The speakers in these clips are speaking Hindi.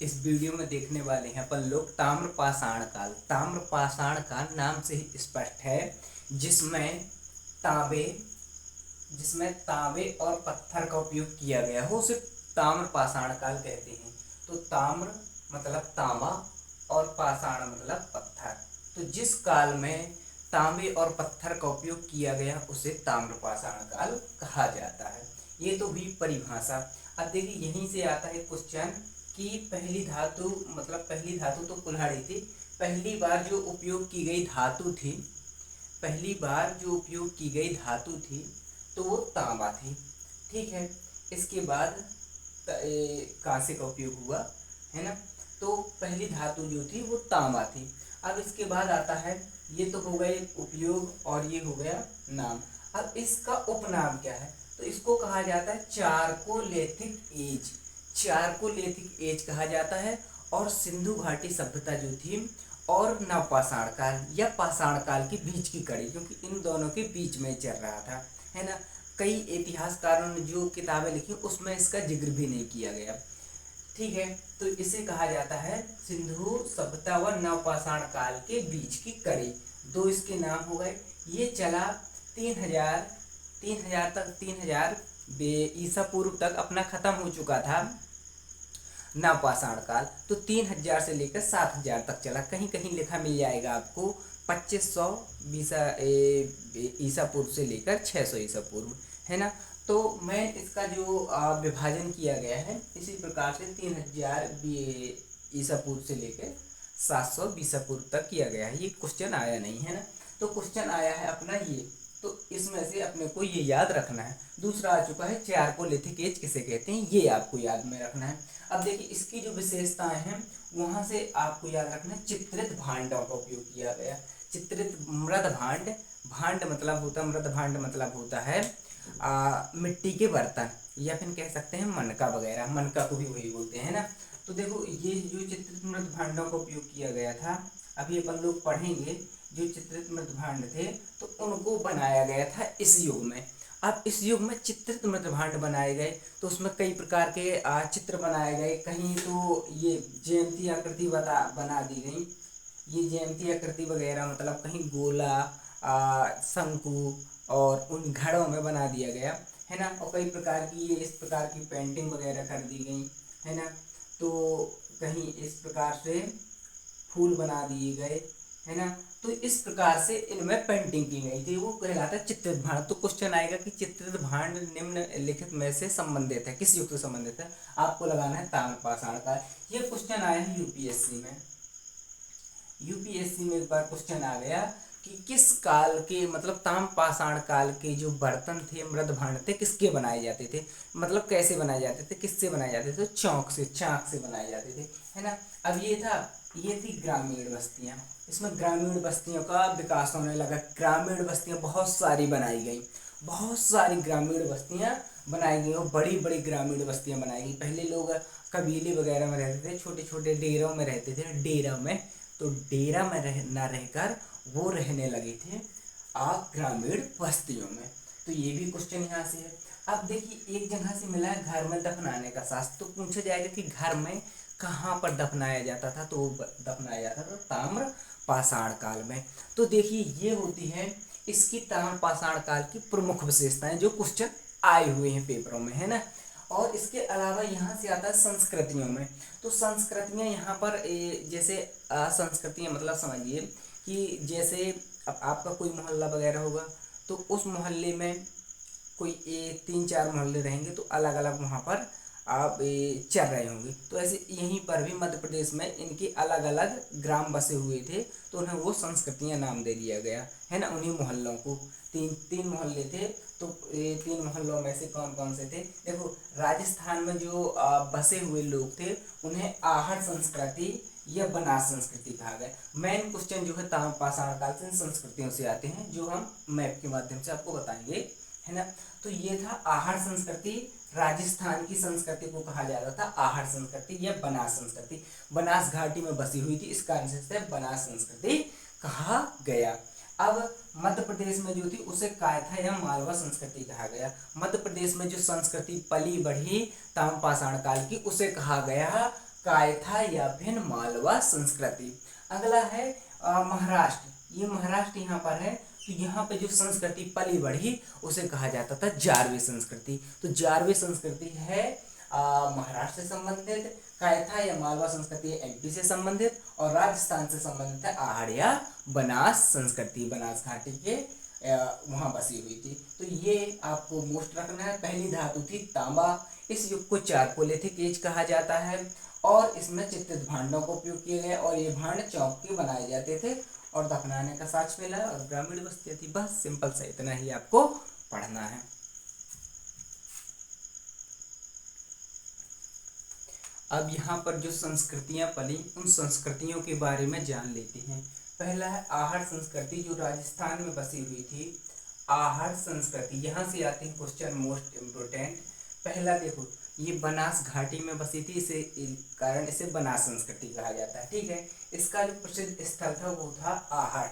इस वीडियो में देखने वाले हैं अपन लोग ताम्रपाषाण काल। ताम्रपाषाण काल नाम से ही स्पष्ट है, जिसमें तांबे जिसमें तांबे और पत्थर का उपयोग किया गया हो, उसे ताम्रपाषाण काल कहते हैं। तो ताम्र मतलब तांबा और पाषाण मतलब पत्थर। तो जिस काल में तांबे और पत्थर का उपयोग किया गया उसे ताम्रपाषाण काल कहा जाता है। ये तो भी परिभाषा। अब देखिए यहीं से आता है क्वेश्चन कि पहली धातु तो कुल्हाड़ी थी। पहली बार जो उपयोग की गई धातु थी तो वो तांबा थी। ठीक है, इसके बाद कांसे का उपयोग हुआ, है ना। तो पहली धातु जो थी वो तांबा थी। अब इसके बाद आता है, ये तो हो गया उपयोग और ये हो गया नाम। अब इसका उपनाम क्या है? तो इसको कहा जाता है चारकोलेथिक एज। चारकोलेथिक एज कहा जाता है। और सिंधु घाटी सभ्यता जो थी और नवपाषाण काल या पाषाण काल के बीच की कड़ी, क्योंकि इन दोनों के बीच में चल रहा था, है ना। कई इतिहासकारों ने जो किताबें लिखी उसमें इसका जिक्र भी नहीं किया गया। ठीक है, तो इसे कहा जाता है सिंधु सभ्यता व नवपाषाण काल के बीच की कड़ी। दो इसके नाम हो गए। ये चला 3000 ईसा पूर्व तक अपना खत्म हो चुका था नवपाषाण काल। तो 3000 से लेकर 7000 तक चला। कहीं कहीं लिखा मिल जाएगा आपको 2500 ईसा पूर्व से लेकर 600 ईसा पूर्व, है ना। तो मैं इसका जो विभाजन किया गया है इसी प्रकार से 3000 ईसा पूर्व से लेकर 700 ईसा पूर्व तक किया गया है। ये क्वेश्चन आया नहीं है ना। तो क्वेश्चन आया है अपना ये, तो इसमें से अपने को ये याद रखना है। दूसरा आ चुका है चारकोलिथिक एज किसे कहते हैं, ये आपको याद में रखना है। अब देखिए इसकी जो विशेषताएं हैं वहां से आपको याद रखना है। चित्रित भांडों का उपयोग किया गया। चित्रित मृद भांड, मृद भांड मतलब होता है मिट्टी के बर्तन, या फिर कह सकते हैं मनका वगैरह। मनका को भी वही बोलते हैं ना। तो देखो ये जो चित्रित मृद भांडों का उपयोग किया गया था, अभी अपन लोग पढ़ेंगे। जो चित्रित मृद भांड थे तो उनको बनाया गया था इस युग में। अब इस युग में चित्रित मृद भांड बनाए गए तो उसमें कई प्रकार के चित्र बनाए गए। कहीं तो ये ज्यामितीय आकृति बना दी गई। ये ज्यामितीय आकृति वगैरह मतलब कहीं गोला, शंकु और उन घड़ों में बना दिया गया, है ना। और कई प्रकार की ये इस प्रकार की पेंटिंग वगैरह कर दी गई, है ना। तो कहीं इस प्रकार से फूल बना दिए गए, है ना। तो इस प्रकार से इनमें पेंटिंग की गई थी, वो कहलाता है चित्रित भांड। तो क्वेश्चन आएगा कि चित्रित भांड निम्नलिखित में से संबंधित है, किस युग से संबंधित है? आपको लगाना है ताम्रपाषाण काल। ये क्वेश्चन आया है यूपीएससी में एक बार क्वेश्चन आ गया कि किस काल के मतलब ताम्रपाषाण काल के जो बर्तन थे, मृद भांड थे, किसके बनाए जाते थे, मतलब कैसे बनाए जाते थे, किससे बनाए जाते थे? चाक से बनाए जाते थे, है ना। अब ये थी ग्रामीण बस्तियां। इसमें ग्रामीण बस्तियों का विकास होने लगा। ग्रामीण बस्तियां बहुत सारी बनाई गई, बहुत सारी ग्रामीण बस्तियां बनाई गई और बड़ी बड़ी ग्रामीण बस्तियां बनाई गई। पहले लोग कबीले वगैरह में रहते थे, छोटे छोटे डेरों में रहते थे, डेरा में। तो डेरा में न रहकर वो रहने लगे थे ग्रामीण बस्तियों में। तो ये भी क्वेश्चन यहाँ से है। अब देखिए एक जगह से मिला है घर में दफनाने का शास्त्र। तो पूछा जाएगा कि घर में कहाँ पर दफनाया जाता था? तो दफनाया जाता था ताम्रपाषाण काल में। तो देखिए ये होती है इसकी ताम्रपाषाण काल की प्रमुख विशेषताएं जो क्वेश्चन आए हुए हैं पेपरों में, है ना। और इसके अलावा यहाँ से आता है संस्कृतियों में। तो संस्कृतियाँ यहाँ पर जैसे संस्कृतियाँ मतलब समझिए कि जैसे अब आपका कोई मोहल्ला वगैरह होगा तो उस मोहल्ले में कोई 3-4 मोहल्ले रहेंगे तो अलग अलग वहाँ पर आप चल रहे होंगे। तो ऐसे यहीं पर भी मध्य प्रदेश में इनके अलग अलग ग्राम बसे हुए थे तो उन्हें वो संस्कृतियाँ नाम दे दिया गया, है ना। उन्हीं मोहल्लों को तीन मोहल्ले थे। तो ये 3 मोहल्लों में से कौन कौन से थे? देखो राजस्थान में जो बसे हुए लोग थे उन्हें आहड़ संस्कृति या बनास संस्कृति कहा गया। मेन क्वेश्चन जो है ताम्रपाषाण काल से संस्कृतियों से आते हैं जो हम मैप के माध्यम से आपको बताएंगे, है ना। तो ये था आहड़ संस्कृति। राजस्थान की संस्कृति को कहा जाता था आहड़ संस्कृति या बनास संस्कृति। बनास घाटी में बसी हुई थी, इस कारण से बनास संस्कृति कहा गया। अब मध्य प्रदेश में जो थी उसे कायथा या मालवा संस्कृति कहा गया। मध्य प्रदेश में जो संस्कृति पली बढ़ी ताम्रपाषाण काल की उसे कहा गया कायथा या फिर मालवा संस्कृति। अगला है महाराष्ट्र। ये महाराष्ट्र यहाँ पर है, तो यहाँ पे जो संस्कृति पली बढ़ी उसे कहा जाता था जारवी संस्कृति। तो जारवी संस्कृति है महाराष्ट्र से संबंधित, कायथा या मालवा संस्कृति एमपी से संबंधित, और राजस्थान से संबंधित है आहड़ या बनास संस्कृति, बनास घाटी के वहाँ बसी हुई थी। तो ये आपको मोस्ट रखना है। पहली धातु थी तांबा। इस युग को चारकोलिथिक एज कहा जाता है, और इसमें चित्रित भांडों का उपयोग किए गए, और ये भांड चौक के बनाए जाते थे, और दफनाने का साक्ष मिला, और ग्रामीण बस्तियां थी। बस सिंपल सा इतना ही आपको पढ़ना है। अब यहाँ पर जो संस्कृतियां पली उन संस्कृतियों के बारे में जान लेते हैं। पहला है आहड़ संस्कृति, जो राजस्थान में बसी हुई थी। आहड़ संस्कृति, यहाँ से आते हैं क्वेश्चन मोस्ट इम्पोर्टेंट। पहला देखो, ये बनास घाटी में बसी थी, इसे कारण इसे बनास संस्कृति कहा जाता है। ठीक है, इसका जो प्रसिद्ध स्थल था वो था आहड़।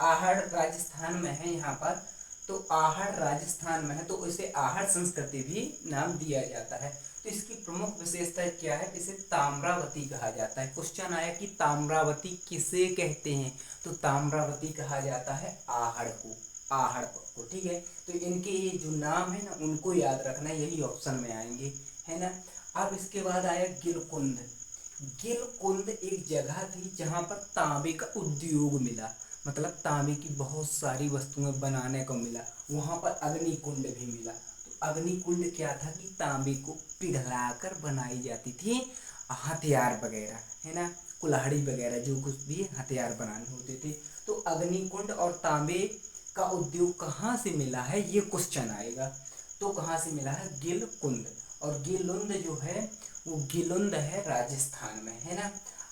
आहड़ राजस्थान में है यहाँ पर, तो आहड़ राजस्थान में है, तो इसे आहड़ संस्कृति भी नाम दिया जाता है। तो इसकी प्रमुख विशेषता क्या है, इसे ताम्रावती कहा जाता है। क्वेश्चन आया कि ताम्रावती किसे कहते हैं, तो ताम्रावती कहा जाता है आहड़ को, आहड़ को। ठीक है, तो इनके ये जो नाम है ना उनको याद रखना, यही ऑप्शन में आएंगे, है ना। अब इसके बाद आया गिलकुंद। गिलकुंद एक जगह थी जहाँ पर तांबे का उद्योग मिला, मतलब तांबे की बहुत सारी वस्तुएं बनाने को मिला। वहाँ पर अग्निकुंड भी मिला। तो अग्निकुंड क्या था कि तांबे को पिघलाकर बनाई जाती थी हथियार वगैरह, है ना, कुल्हाड़ी वगैरह, जो कुछ भी हथियार बनाने होते थे। तो अग्निकुंड और तांबे का उद्योग कहाँ से मिला है, ये क्वेश्चन आएगा। तो कहाँ से मिला है, गिलकुंद। और गिलुंद जो है वो गिलुंद है राजस्थान में, है ना।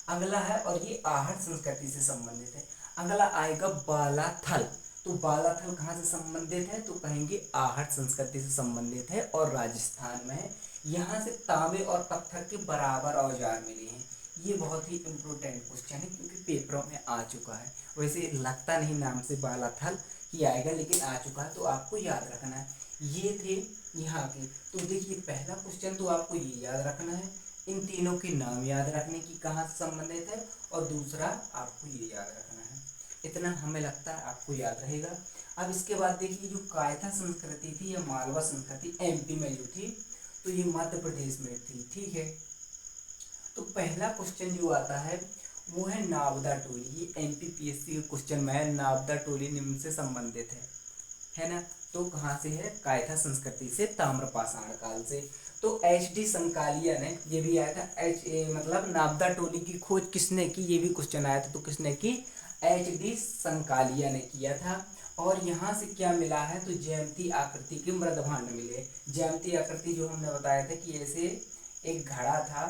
अगला है, और ये आहड़ संस्कृति से संबंधित है। अगला आएगा बालाथल। तो बालाथल कहाँ से संबंधित है, तो कहेंगे आहड़ संस्कृति से संबंधित है और राजस्थान में है। यहाँ से तांबे और पत्थर के बराबर औजार मिले हैं। ये बहुत ही इम्पोर्टेंट क्वेश्चन है, क्योंकि पेपरों में आ चुका है। वैसे लगता नहीं नाम से बालाथल ही आएगा, लेकिन आ चुका है, तो आपको याद रखना है। ये थे यहाँ के। तो देखिए, पहला क्वेश्चन तो आपको ये याद रखना है, इन तीनों के नाम याद रखने की कहाँ से संबंधित है, और दूसरा आपको ये याद रखना है। इतना हमें लगता है आपको याद रहेगा। अब इसके बाद देखिए, जो कायथा संस्कृति थी या मालवा संस्कृति एमपी में जो थी, तो ये मध्य प्रदेश में थी। ठीक है, तो पहला क्वेश्चन जो आता है वो है नावदा टोली। ये एमपीपीएससी के क्वेश्चन में है, नावदा टोली निम्न से संबंधित है ना। तो कहाँ से है, कायथा संस्कृति से, ताम्रपाषाण काल से। तो एच.डी. संकालिया ने, ये भी आया था, मतलब नावदा टोली की खोज किसने की, ये भी क्वेश्चन आया था। तो किसने की, एच.डी. संकालिया ने किया था। और यहाँ से क्या मिला है, तो ज्यामितीय आकृति के मृदभांड मिले। ज्यामितीय आकृति जो हमने बताया था कि ऐसे एक घड़ा था,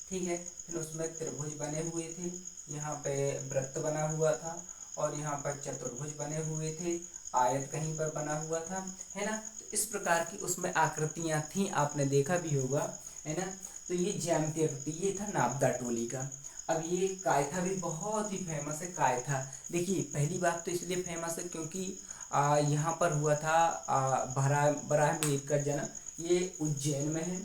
ठीक है, फिर उसमें त्रिभुज बने हुए थे, यहाँ पे वृत्त बना हुआ था, और यहाँ पर चतुर्भुज बने हुए थे, आयत कहीं पर बना हुआ था, है ना। तो इस प्रकार की उसमें आकृतियां थी, आपने देखा भी होगा, है ना। तो ये ज्यामितीय आकृति, ये था नावदा टोली का। अब ये कायथा भी बहुत ही फेमस है। कायथा देखिए, पहली बात तो इसलिए फेमस है क्योंकि यहाँ पर हुआ था बराहमीर का जन्म। ये उज्जैन में है,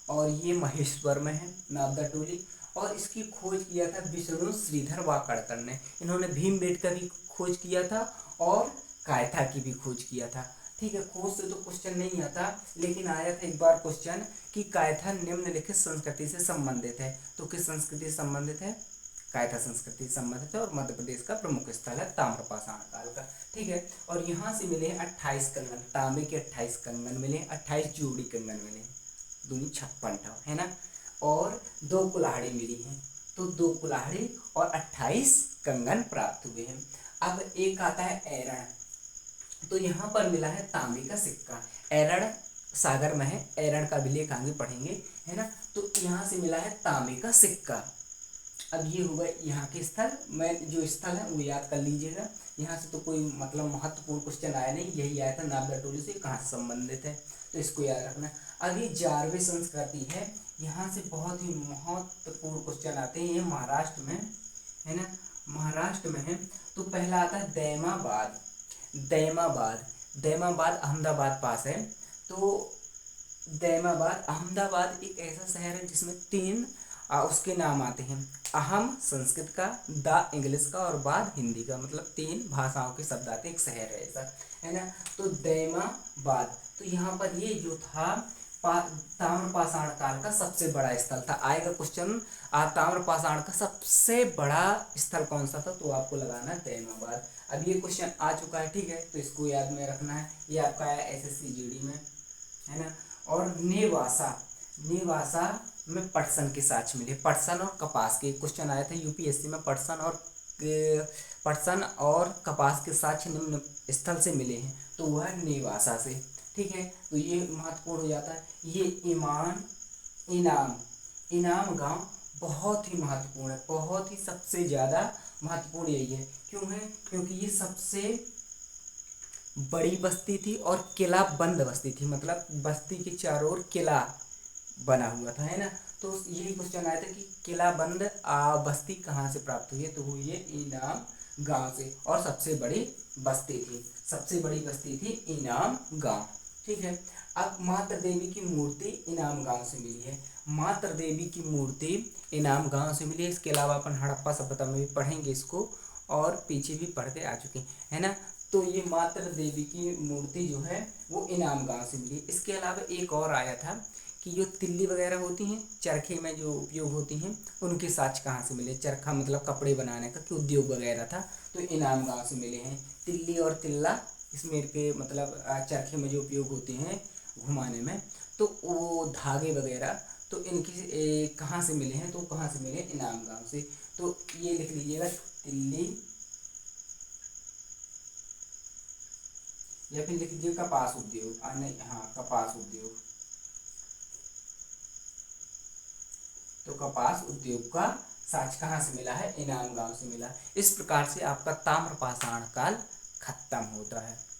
और ये महेश्वर में है नावदा टोली। और इसकी खोज किया था विष्णु श्रीधर वाकड़कर ने। इन्होंने भीमबेटका भी खोज किया था, और कायथा की भी खोज किया था। ठीक है, खोज से तो क्वेश्चन नहीं आता, लेकिन आया था एक बार क्वेश्चन कि कायथा निम्नलिखित संस्कृति से संबंधित है। तो किस संस्कृति से संबंधित है, कायथा संस्कृति से संबंधित है, और मध्य प्रदेश का प्रमुख स्थल है ताम्रपाषाण काल का। ठीक है, और यहाँ से मिले 28 कंगन, तांबे के 28 कंगन मिले, 28 जोड़ी कंगन मिले, दूनी 56 है ना। और 2 कुल्हाड़ी मिली हैं, तो 2 कुल्हाड़ी और 28 कंगन प्राप्त हुए हैं। अब एक आता है एरण। तो यहाँ पर मिला है तांबे का सिक्का। एरण सागर में है, एरण का अभिलेख आगे पढ़ेंगे, है ना। तो यहाँ से मिला है तांबे का सिक्का। अब ये हुआ यहाँ के स्थल, मैं जो स्थल है वो याद कर लीजिएगा। यहाँ से तो कोई मतलब महत्वपूर्ण क्वेश्चन आया नहीं, यही आया था नावदा टोली से कहाँ से संबंधित है, तो इसको याद रखना। अब ये जारवे संस्कृति है, यहाँ से बहुत ही महत्वपूर्ण क्वेश्चन आते हैं। ये महाराष्ट्र में है ना, महाराष्ट्र में है। तो पहला आता है दैमाबाद। दैमाबाद, दैमाबाद अहमदाबाद पास है। तो दैमाबाद, अहमदाबाद एक ऐसा शहर है जिसमें 3 उसके नाम आते हैं। अहम संस्कृत का, द इंग्लिश का और बाद हिंदी का, मतलब 3 भाषाओं के शब्द आते हैं, एक शहर है ऐसा, है ना। तो दैमाबाद, तो यहाँ पर ये जो था ताम्रपाषाण काल का सबसे बड़ा स्थल था। आएगा क्वेश्चन, ताम्रपाषाण का सबसे बड़ा स्थल कौन सा था, तो आपको लगाना है दैमाबाद। अब ये क्वेश्चन आ चुका है, ठीक है, तो इसको याद में रखना है। ये आपका है एसएससी जीडी में, है ना। और नेवासा, नेवासा में पटसन के साक्ष्य मिले। पटसन और कपास के क्वेश्चन आए थे यूपीएससी में। पटसन और कपास के साक्ष्य निम्न स्थल से मिले हैं, तो वह नेवासा से, ठीक है। तो ये महत्वपूर्ण हो जाता है। ये इनाम इनाम गांव बहुत ही महत्वपूर्ण है, बहुत ही सबसे ज़्यादा महत्वपूर्ण यही है। क्यों है? क्योंकि ये सबसे बड़ी बस्ती थी और किला बंद बस्ती थी, मतलब बस्ती के चारों ओर किला बना हुआ था, है ना। तो यही क्वेश्चन आया था कि किला बंद बस्ती कहाँ से प्राप्त हुई है, तो हुई है इनाम गांव से। और सबसे बड़ी बस्ती थी, सबसे बड़ी बस्ती थी इनाम गांव, ठीक है। अब मात्र देवी की मूर्ति इनाम गांव से मिली है। मात्र देवी की मूर्ति इनाम गांव से मिली है। इसके अलावा अपन हड़प्पा सभ्यता में भी पढ़ेंगे इसको, और पीछे भी पढ़ के आ चुके हैं, है ना। तो ये मात्र देवी की मूर्ति जो है वो इनाम गांव से मिली। इसके अलावा एक और आया था कि जो तिल्ली वगैरह होती हैं चरखे में जो उपयोग होती हैं, उनके साक्ष्य कहाँ से मिले। चरखा मतलब कपड़े बनाने का कि उद्योग वगैरह था, तो इनाम गांव से मिले हैं। तिल्ली और तिल्ला इसमें के मतलब चरखे में जो उपयोग होते हैं घुमाने में, तो वो धागे वगैरह, तो इनकी कहाँ से मिले हैं, तो कहाँ से मिले, इनाम गांव से। तो ये लिख लीजिएगा, तिल्ली, या फिर लिख दीजिए कपास उद्योग, नहीं, हाँ, कपास उद्योग। तो कपास उद्योग का साक्ष्य कहाँ से मिला है, इनाम गांव से मिला। इस प्रकार से आपका ताम्रपाषाण काल खत्म होता है।